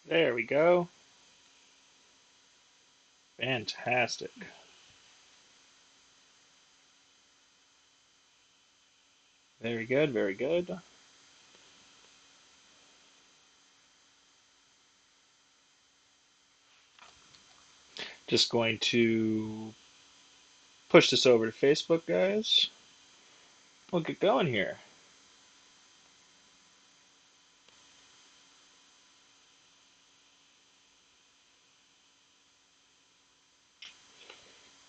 There we go. Fantastic. Very good, very good. Just going to push this over to Facebook, guys. We'll get going here.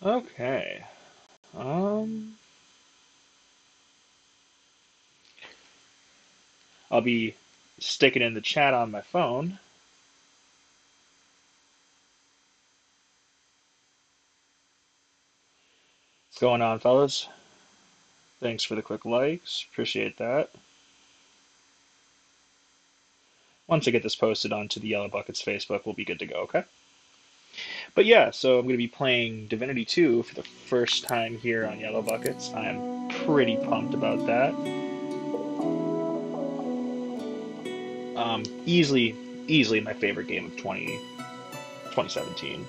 Okay. Um, I'll be sticking in the chat on my phone. What's going on, fellas? Thanks for the quick likes. Appreciate that. Once I get this posted onto the Yellow Buckets Facebook, we'll be good to go, okay? But yeah, so I'm going to be playing Divinity 2 for the first time here on Yellow Buckets. I'm pretty pumped about that. Easily my favorite game of 2017.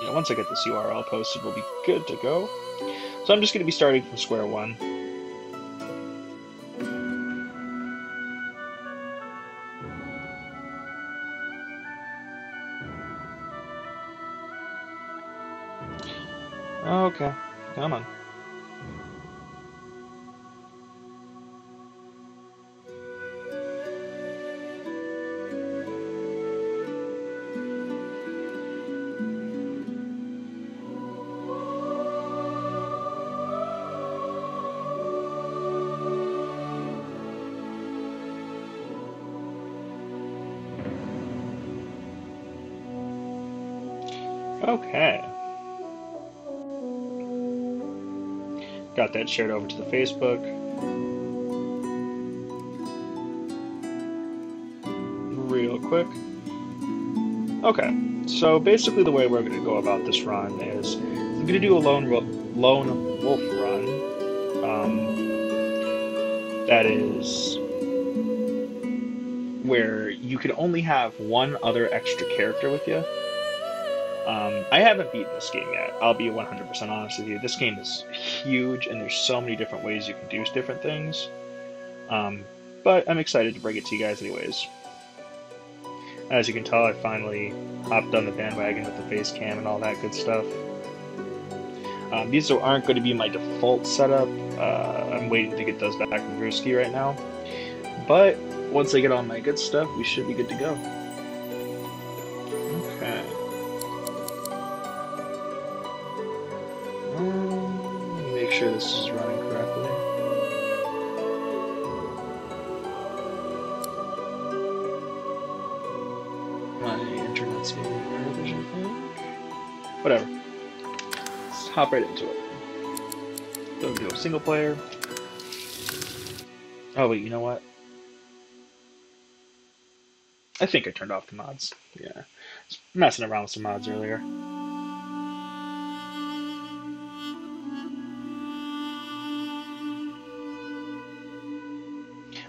Yeah, once I get this URL posted, we'll be good to go. So I'm just going to be starting from square one. Okay, come on. Okay. Got that shared over to the Facebook. Real quick. Okay, so basically the way we're going to go about this run is I'm going to do a lone wolf run. That is where you can only have one other extra character with you. I haven't beaten this game yet. I'll be 100% honest with you. This game is huge, and there's so many different ways you can do different things. But I'm excited to bring it to you guys anyways. As you can tell, I finally hopped on the bandwagon with the face cam and all that good stuff. These aren't going to be my default setup. I'm waiting to get those back from Brewski right now. But once I get all my good stuff, we should be good to go. Okay. Make sure this is running correctly. My internet's maybe garbage, I think. Whatever. Let's hop right into it. So do a single player. Oh wait, you know what? I think I turned off the mods. Yeah. I was messing around with some mods earlier.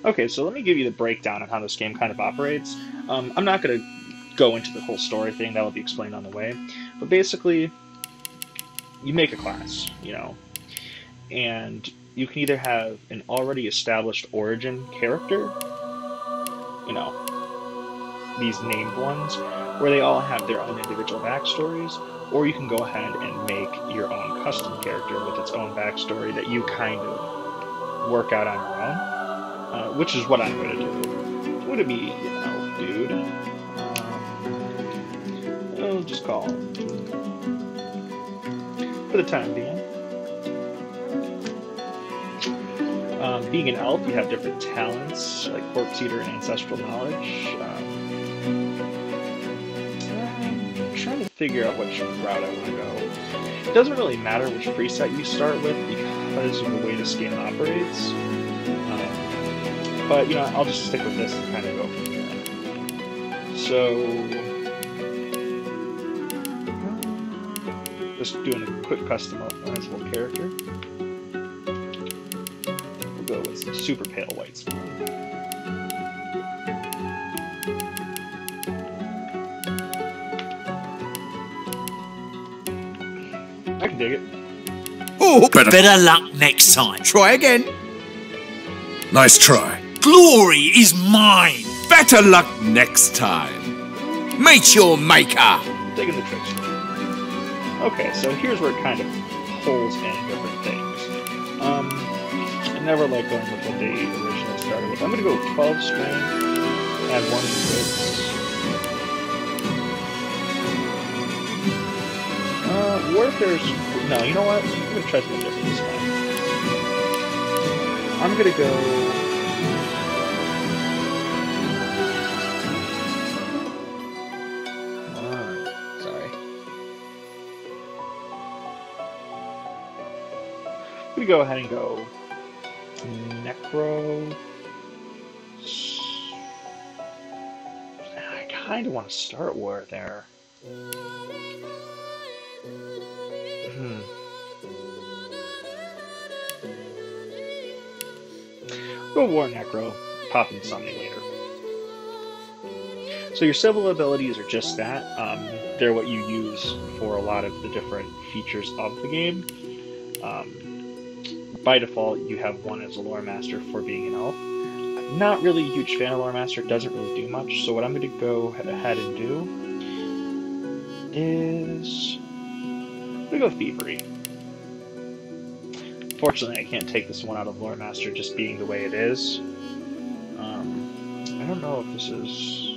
Okay, so let me give you the breakdown on how this game kind of operates. I'm not going to go into the whole story thing, that will be explained on the way. But basically, you make a class, and you can either have an already established origin character, these named ones, where they all have their own individual backstories, or you can go ahead and make your own custom character with its own backstory that you kind of work out on your own, which is what I'm going to do. Would it be, dude? I'll just call him. For the time being. Being an elf, you have different talents, like corpse eater and ancestral knowledge. I'm trying to figure out which route I want to go. It doesn't really matter which preset you start with because of the way this game operates. But, I'll just stick with this and kind of go from there. So, just doing a quick customizable character. super pale white skin. I can dig it. Oh, Better luck next time. Try again. Nice try. Glory is mine. Better luck next time. Meet your maker. Digging the tricks. Okay, so here's where it kind of pulls in different things. I never like going with what they originally started with. I'm gonna go 12 string, add 1 blitz. Warfare's... No, you know what? I'm gonna try something different this time. I'm gonna go... Sorry. I'm gonna go ahead and go Necro. I kind of want to start War there. Go War Necro, pop in something later. So your civil abilities are just that. They're what you use for a lot of the different features of the game. By default, you have one as a Lore Master for being an elf. I'm not really a huge fan of Lore Master, it doesn't really do much, so what I'm going to go ahead and do is... I'm going to go Thievery. Fortunately, I can't take this one out of Lore Master just being the way it is. I don't know if this is...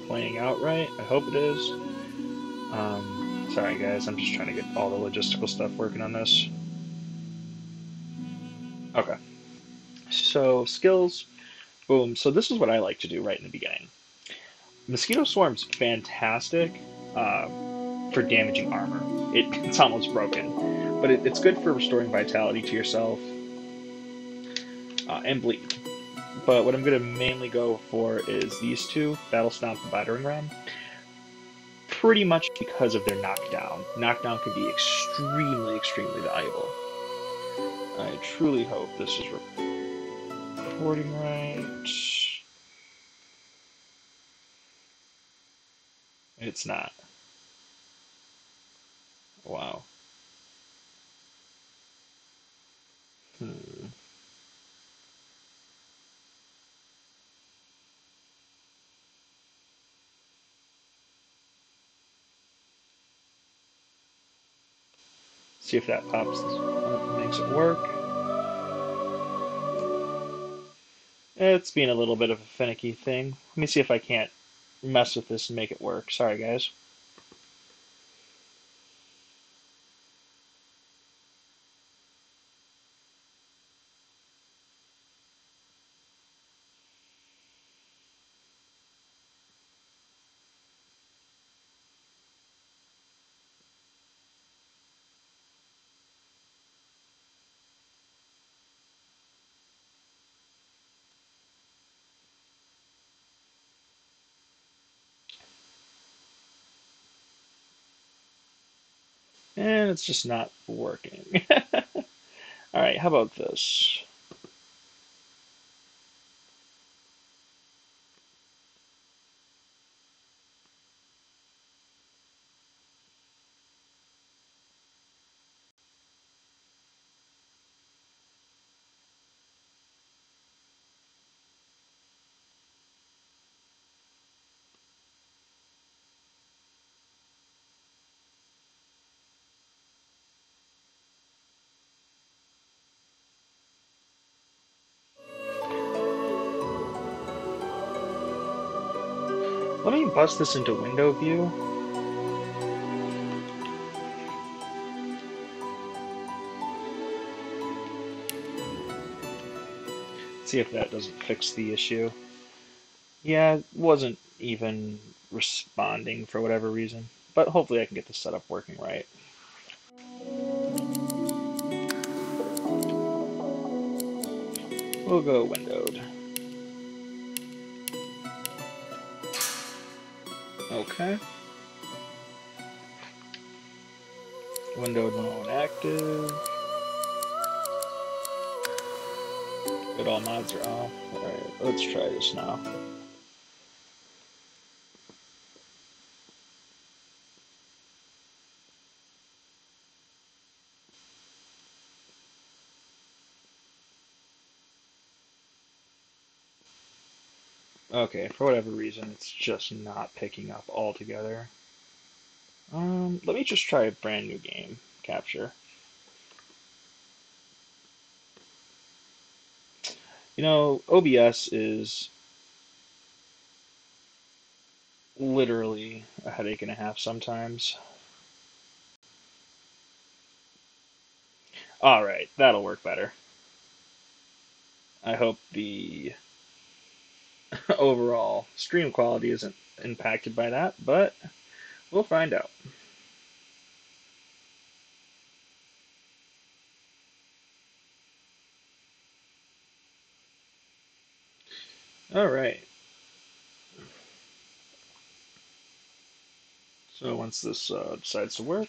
playing out right. I hope it is. Sorry guys, I'm just trying to get all the logistical stuff working on this. Okay. So, skills. Boom. So this is what I like to do right in the beginning. Mosquito Swarm's fantastic for damaging armor. It's almost broken. But it's good for restoring vitality to yourself and bleed. But what I'm going to mainly go for is these two, Battle Stomp and Battering Ram. Pretty much because of their knockdown. Knockdown can be extremely, extremely valuable. I truly hope this is recording right. It's not. Wow. See if that pops up, makes it work. It's being a little bit of a finicky thing. Let me see if I can't mess with this and make it work. Sorry, guys. And it's just not working. Alright, how about this? Let me bust this into window view. See if that doesn't fix the issue. Yeah, it wasn't even responding for whatever reason. But hopefully I can get this setup working right. We'll go windowed. Okay. Window mode active. Good, all mods are off. Alright, let's try this now. Okay, for whatever reason, it's just not picking up altogether. Let me just try a brand new game capture. You know, OBS is literally a headache and a half sometimes. Alright, that'll work better. I hope the overall stream quality isn't impacted by that, but we'll find out. Alright. So once this decides to work,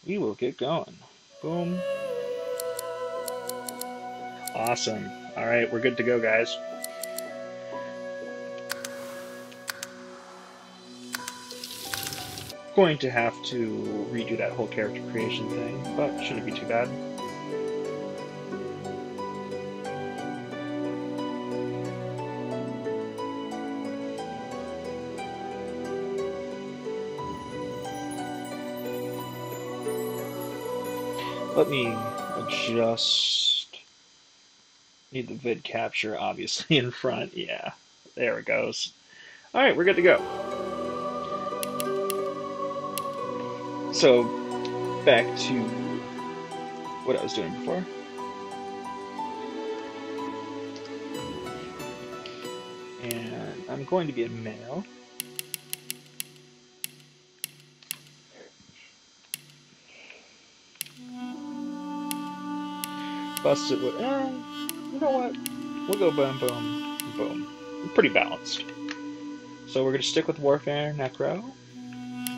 we will get going. Boom. Awesome. Alright, we're good to go, guys. Going to have to redo that whole character creation thing, but shouldn't be too bad. Let me adjust. Need the vid capture obviously in front. Yeah, there it goes. Alright, we're good to go. So, back to what I was doing before. And I'm going to be a male. Bust it with, you know what? We'll go boom, boom, boom. Pretty balanced. So we're going to stick with Warfare, Necro.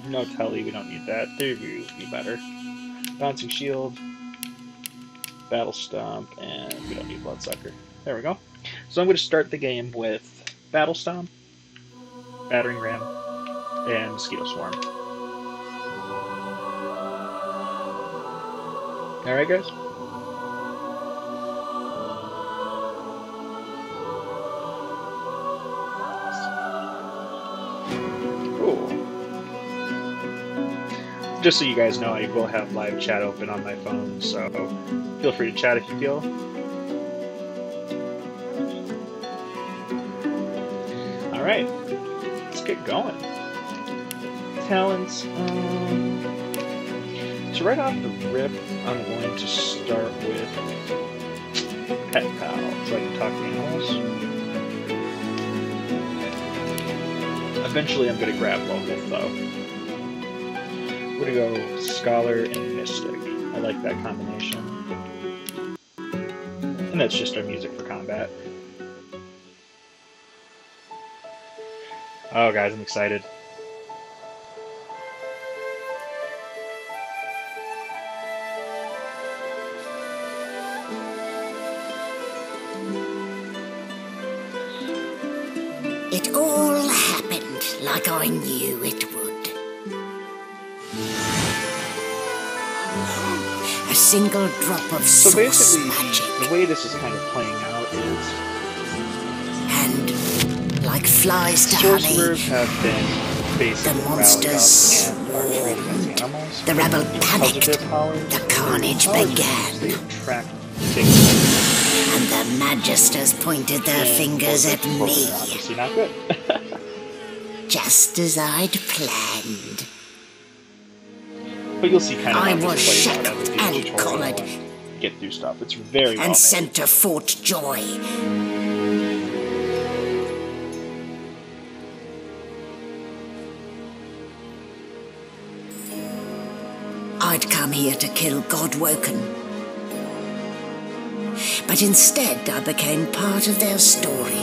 No Telly, we don't need that. Their view would be better. Bouncing Shield, Battle Stomp, and we don't need Bloodsucker. There we go. So I'm going to start the game with Battle Stomp, Battering Ram, and Mosquito Swarm. Alright, guys? Just so you guys know, I will have live chat open on my phone, so feel free to chat if you feel. Alright, let's get going. Talents. So right off the rip, I'm going to start with Pet Pal, so I can talk to animals. Eventually I'm going to grab Local, though. We're going to go Scholar and Mystic. I like that combination. And that's just our music for combat. Oh, guys, I'm excited. It all happened like I knew it would. A single drop of So source basically, magic. the way this is kind of playing out is And like flies to sorcerers honey, have been basically the monsters rallied up and are trained against animals. the rebel Because of panicked, their powers, the carnage powers began. They attract things. And the magisters pointed their fingers at me, Obviously not good. just as I'd planned. But you'll see kind of I how this was plays out shackled as we and tutorial collared. and get through stuff. It's very well And made. sent to Fort Joy. I'd come here to kill Godwoken. But instead I became part of their story.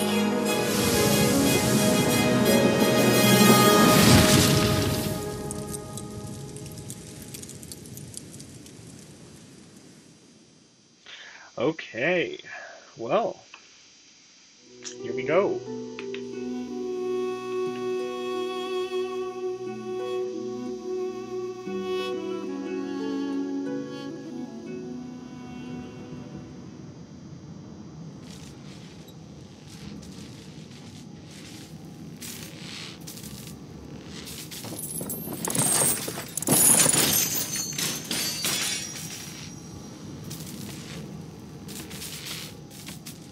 Okay, well, here we go.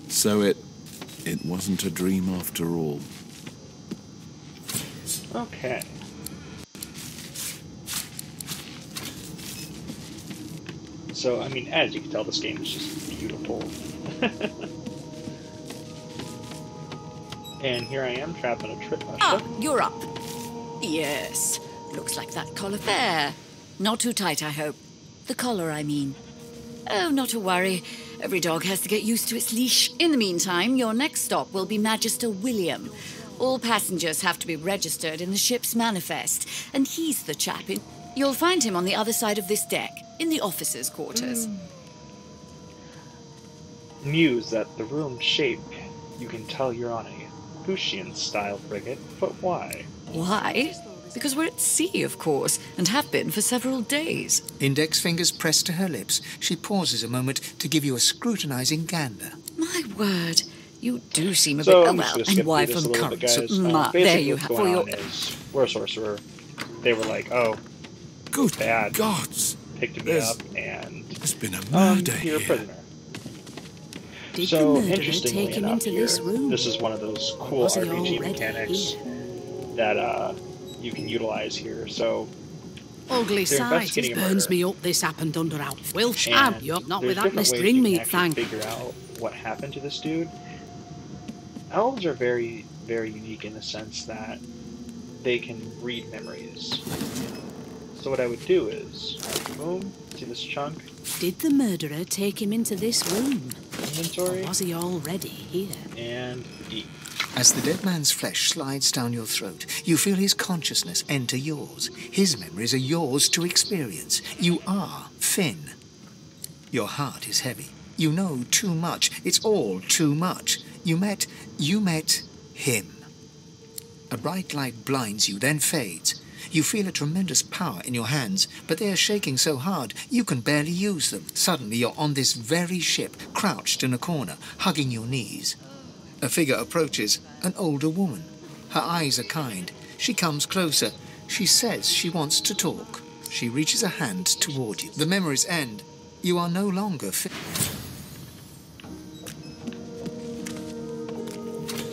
So it wasn't a dream after all. Okay. So, I mean, as you can tell, this game is just beautiful. And here I am, trapped on a ship. You're up. Yes. Looks like that collar fair. Not too tight, I hope. The collar, I mean. Oh, not to worry. Every dog has to get used to its leash. In the meantime, your next stop will be Magister William. All passengers have to be registered in the ship's manifest, and he's the chap in... You'll find him on the other side of this deck, in the officers' quarters. News that the room's shape, you can tell you're on a Fuchsian-style frigate, but why? Why? Because we're at sea, of course, and have been for several days. Index fingers pressed to her lips, she pauses a moment to give you a scrutinizing gander. My word, you do seem a So, bit... I'm just gonna skip and why through this from a little bit, current? guys. There Basically you what's have going for on your... is, we're a sorcerer. They were like, oh, Good bad. gods! Picked me up, and There's been a murder you're a here. prisoner. Did So, the murderer interestingly take him enough into here, this room? this is one of those cool Was he RPG already mechanics here? that you can utilize here. So, Ugly they're sight. investigating It a burns murder. me up this happened under our Welsh. And Yup, not there's with that different list ways ring you me, can it actually thank. figure out what happened to this dude. Elves are very, very unique in the sense that they can read memories. So what I would do is, boom, see this chunk, Did the murderer take him into this room? inventory, Or was he already here? and eat. As the dead man's flesh slides down your throat, you feel his consciousness enter yours. His memories are yours to experience. You are Finn. Your heart is heavy. You know too much. It's all too much. You met him. A bright light blinds you, then fades. You feel a tremendous power in your hands, but they are shaking so hard you can barely use them. Suddenly you're on this very ship, crouched in a corner, hugging your knees. A figure approaches, an older woman. Her eyes are kind. She comes closer. She says she wants to talk. She reaches a hand toward you. The memories end. You are no longer Finn.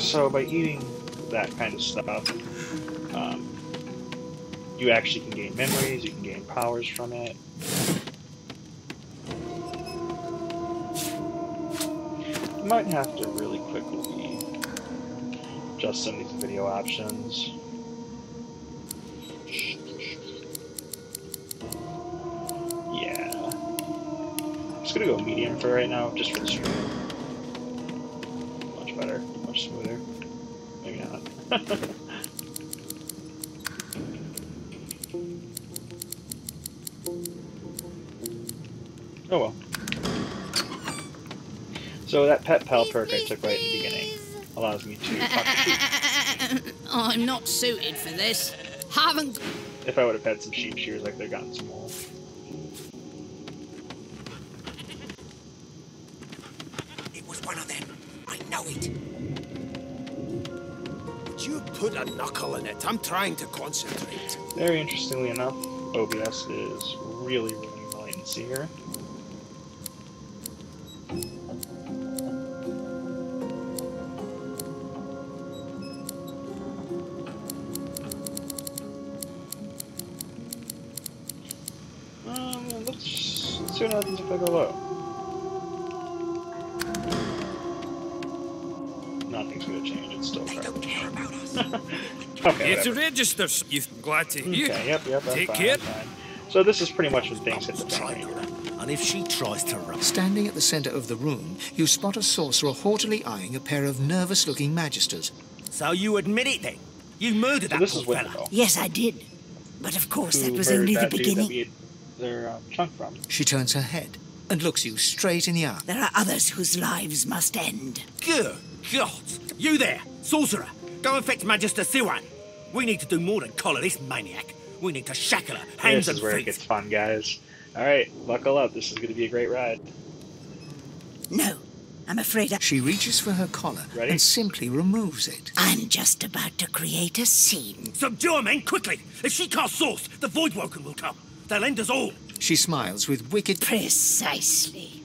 So by eating that kind of stuff, you actually can gain memories, you can gain powers from it. You might have to really quickly adjust some of these video options. Yeah. I'm just gonna go medium for right now, just for the stream. Much better, much smoother. Maybe not. Oh well. So that pet pal perk I took right in the beginning allows me to talk to sheep. I'm not suited for this. Haven't... If I would have had some sheep shears, I could have gotten some wool. It was one of them. I know it. Would you put a knuckle in it? I'm trying to concentrate. Very interestingly enough, OBS is really ruining the latency here. Let's see what happens if I go low. Nothing's gonna change, it's still They don't care about us. Okay, It's a whatever. register. You're glad to hear. Okay, yep, that's Take fine, care. that's fine. So this is pretty much when things hit the fan here. And if she tries to run... Standing at the center of the room, you spot a sorcerer haughtily eyeing a pair of nervous-looking magisters. So you admit it then? You murdered So that this poor is fella. Winterfell. Yes, I did. But of course, that Who was murdered only the that dude that beginning. we ate their chunk from. She turns her head. and looks you straight in the eye. There are others whose lives must end. Good God! You there, sorcerer! Go and fetch Magister Siwan. We need to do more than collar this maniac. We need to shackle her, hands This and is where it feet. gets fun, guys. Alright, buckle up. This is going to be a great ride. No, I'm afraid She reaches for her collar Ready? and simply removes it. I'm just about to create a scene. Subdue her, men, quickly! If she casts Source, the Voidwoken will come. They'll end us all. She smiles with wicked... Precisely.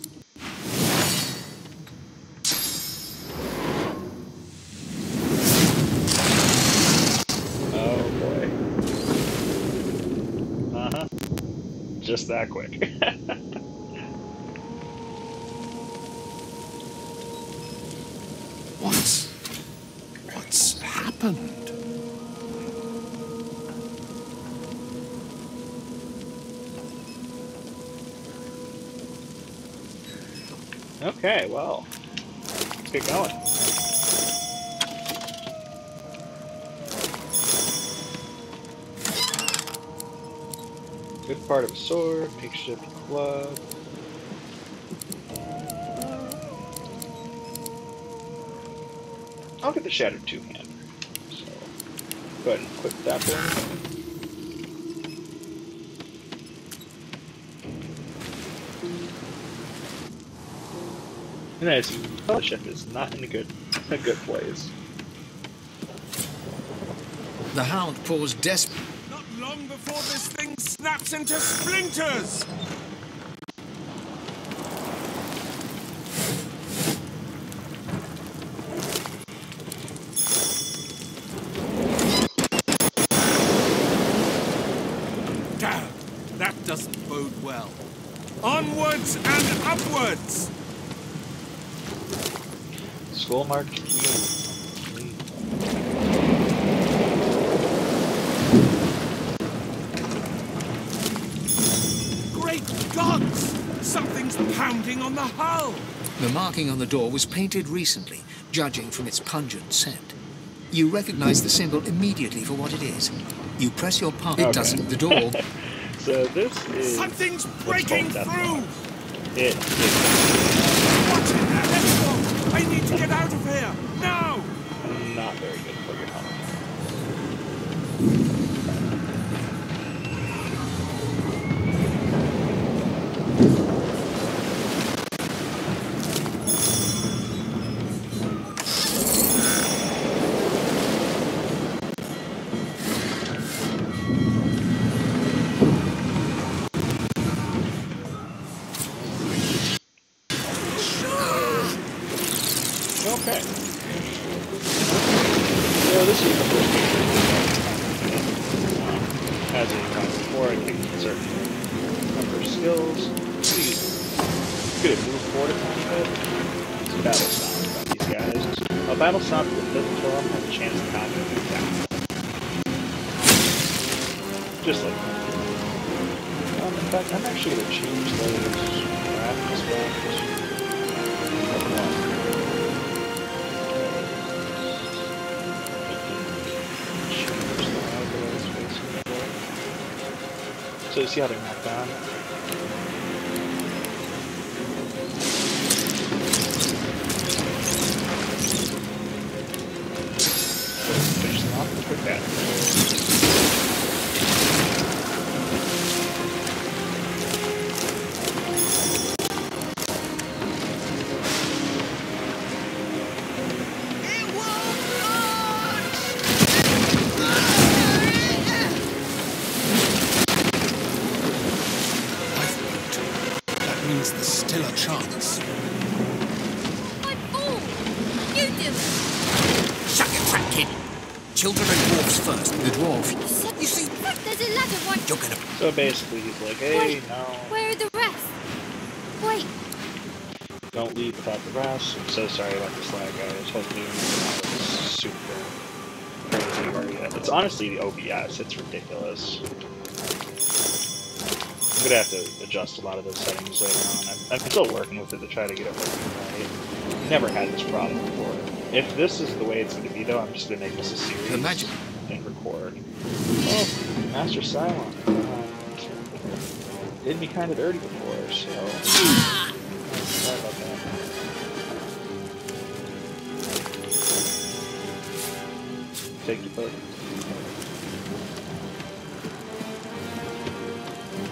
Oh, boy. Uh-huh. Just that quick. What's happened? Okay, well, let's get going. Good part of a sword, makeshift club. I'll get the Shattered Two-Hander. So, go ahead and equip that one. And as you fellowship is not in a good place. The Hound paws desperate. Not long before this thing snaps into splinters! Damn, that doesn't bode well. Onwards and upwards! School marked Great gods! Something's pounding on the hull! The marking on the door was painted recently, judging from its pungent scent. You recognize the symbol immediately for what it is. You press your palm. It Okay. doesn't. The door. So this is Something's breaking Death through! it. What's in that headstone? I need to get out of here! Now! Not very good for your health. Okay. So this is the first game. As I talked before, I can certain number of skills. Good move forward a tiny bit. It's a battle stop about these guys. A battle stop that doesn't kill them has a chance to counter an attack. Just like that. In fact, I'm actually going to change those graphics back. So you see how they knock down? Finish them off with a quick bat. That means there's still a chance. My ball! You do it! Shut your trap, kid! Children and dwarfs first. The dwarf. You see, There's a ladder one. you're gonna... So basically he's like, hey, Wait, no, where are the rest? Wait, don't leave without the rest. I'm so sorry about this lag, guys. Hopefully you're not super crazy area. It's honestly the OBS, it's ridiculous. I'm gonna have to adjust a lot of those settings later on. I'm still working with it to try to get it working right. Never had this problem before. If this is the way it's gonna be though, I'm just gonna make this a series Imagine. and record. Oh, Master Cylon. did me kind of dirty before, so sorry about that. Take your boat.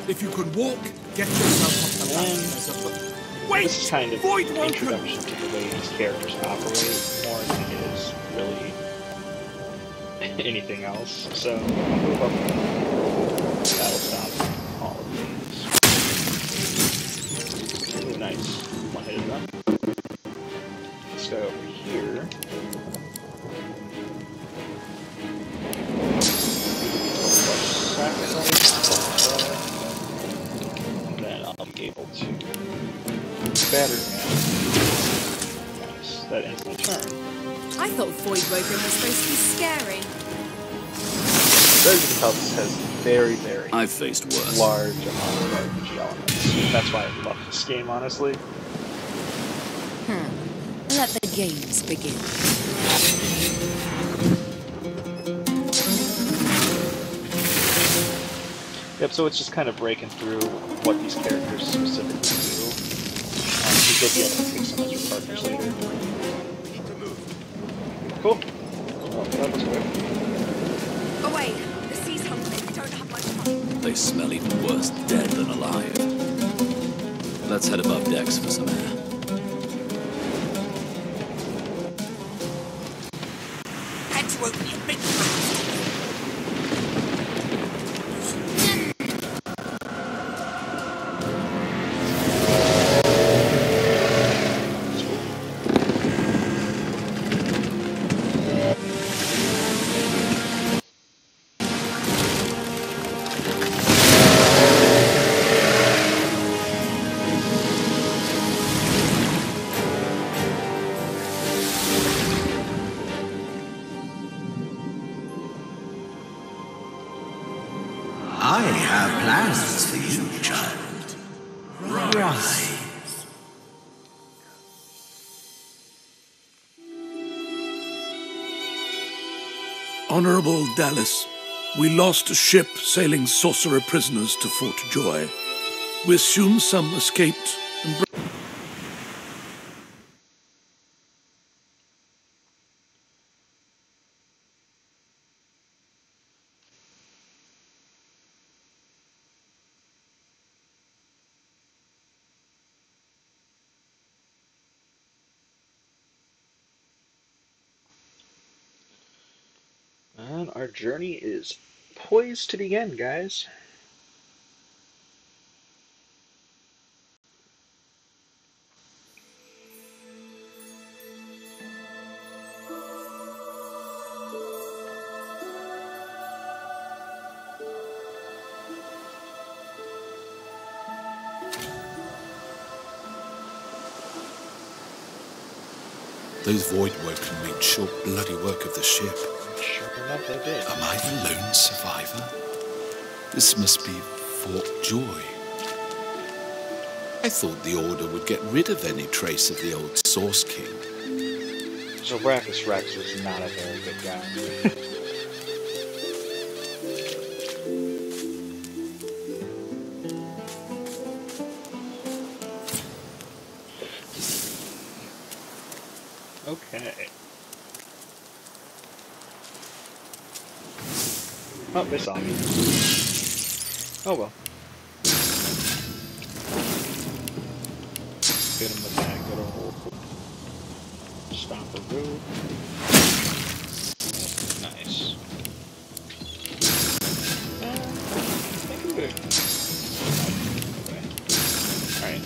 If you can walk, get yourself up the ladder. There's a book. Wait! This is kind of Void an Woken! introduction to the way these characters operate more than it is really anything else. So I'll move up. That'll stop all of these. Ooh, nice. One-handed run. Let's go over here. And then I'll be able to batter him. Nice. That ends the turn. I thought Void Woken was supposed to be scary. As you can tell, this has very, very I've faced worse. large amount of RPG elements. That's why I love this game, honestly. Let the games begin. Yep, so it's just kind of breaking through what these characters specifically do. Because you'll be able to take some of your partners later. Cool. Oh, that was quick. Away! The sea's hungry. We don't have much time. They smell even worse dead than alive. Let's head above decks for some air. Had to open your big I have plans for you, child. Rise. Honorable Dallas, we lost a ship sailing sorcerer prisoners to Fort Joy. We assume some escaped and And our journey is poised to begin, guys. Those Void Woken made short bloody work of the ship. Sure enough, they did. Am I the lone survivor? This must be Fort Joy. I thought the Order would get rid of any trace of the old Source King. So Brachus Rex is not a very good guy. Okay. Oh, they saw me. Oh well. Get him the bag, good old Stomperoo. Nice. Make him big. Okay. Alright.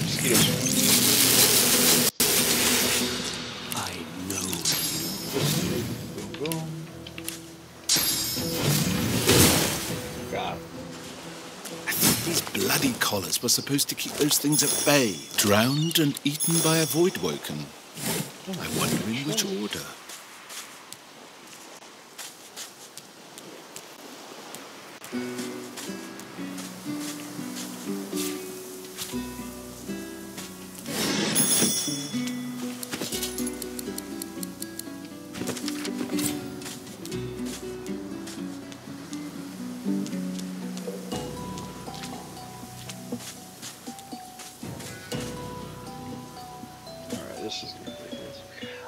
Mosquito sword. I know Boom, boom. God. I thought these bloody collars were supposed to keep those things at bay. Drowned and eaten by a Void Woken. I wonder in which order.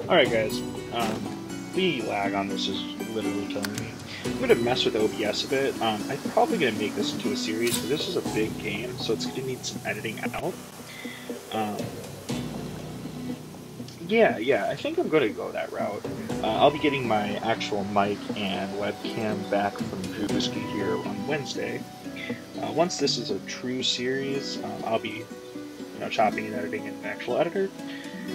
Alright guys, the lag on this is literally killing me. I'm going to mess with OBS a bit. I'm probably going to make this into a series, because this is a big game, so it's going to need some editing out. Yeah, I think I'm going to go that route. I'll be getting my actual mic and webcam back from Drewski here on Wednesday. Once this is a true series, I'll be chopping and editing in an actual editor,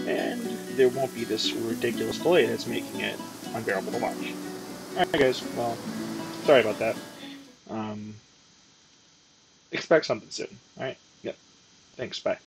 and there won't be this ridiculous delay that's making it unbearable to watch. Alright guys, well, sorry about that. Expect something soon. Alright, yep. Thanks, bye.